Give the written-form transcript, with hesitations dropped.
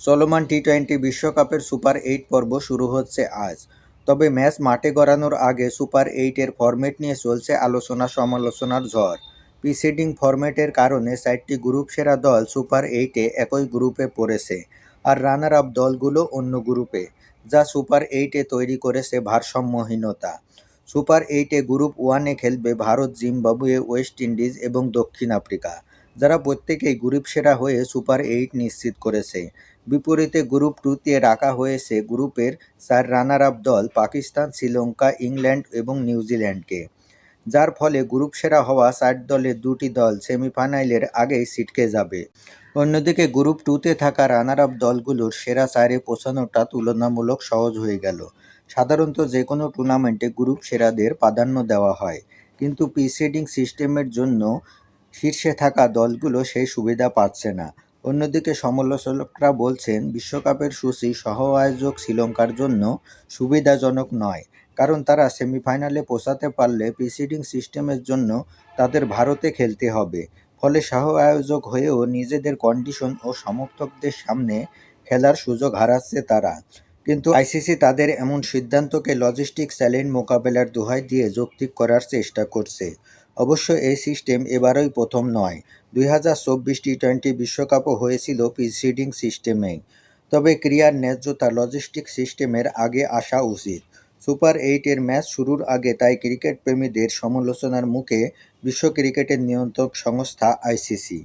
চলমান টি-20 বিশ্বকাপের সুপার 8 পর্ব শুরু হচ্ছে আজ। তবে ম্যাচ মাঠে গড়ানোর আগে সুপার 8-এর ফরম্যাট নিয়ে চলছে আলোচনা-সমালোচনার ঝড়। প্রিসিডিং ফরম্যাটের কারণে 4টি গ্রুপ সেরা দল সুপার 8-এ একই গ্রুপে পড়েছে, আর রানার আপ দলগুলো অন্য গ্রুপে, যা সুপার 8-এ তৈরি করেছে ভারসাম্যহীনতা। সুপার 8-এ গ্রুপ 1-এ খেলবে ভারত, জিম্বাবুয়ে, ওয়েস্ট ইন্ডিজ এবং দক্ষিণ আফ্রিকা, যারা প্রত্যেকেই গ্রুপ সেরা হয়ে সুপার 8 নিশ্চিত করেছে। বিপরীতে গ্রুপ 2-তে রাখা হয়েছে গ্রুপের 4 রানার আপ দল পাকিস্তান, শ্রীলঙ্কা, ইংল্যান্ড এবং নিউজিল্যান্ডকে, যার ফলে গ্রুপ সেরা হওয়া 4 দলের 2টি দল সেমিফাইনালের আগেই ছিটকে যাবে। অন্যদিকে গ্রুপ 2-তে থাকা রানার আপ দলগুলোর সেরা 4-এ পৌঁছানোটা তুলনামূলক সহজ হয়ে গেল। সাধারণত যে কোনো টুর্নামেন্টে গ্রুপ সেরাদের প্রাধান্য দেওয়া হয়, কিন্তু প্রিসিডিং সিস্টেমের জন্য শীর্ষে থাকা দলগুলো সেই সুবিধা পাচ্ছে না। অন্যদিকে সমালোচকরা বলছেন, বিশ্বকাপের সূচি সহ-আয়োজক শ্রীলঙ্কার জন্য সুবিধাজনক নয়, কারণ তারা সেমিফাইনালে পৌঁছাতে পারলে প্রিসিডিং সিস্টেমের জন্য তাদের ভারতে খেলতে হবে। ফলে সহ-আয়োজক হয়েও নিজেদের কন্ডিশন ও সমর্থকদের সামনে খেলার সুযোগ হারাচ্ছে তারা। কিন্তু আইসিসি তাদের এমন সিদ্ধান্তকে লজিস্টিক চ্যালেঞ্জ মোকাবেলার দোহাই দিয়ে যৌক্তিক করার চেষ্টা করছে। অবশ্য এই সিস্টেম এবারই প্রথম নয়। 2024 টি-20 বিশ্বকাপও হয়েছিল প্রিসিডিং সিস্টেমেই। তবে ক্রীড়ার ন্যায্যতা লজিস্টিক সিস্টেমের আগে আসা উচিত। সুপার 8-এর ম্যাচ শুরুর আগে তাই ক্রিকেট প্রেমীদের সমালোচনার মুখে বিশ্ব ক্রিকেটের নিয়ন্ত্রক সংস্থা আইসিসি।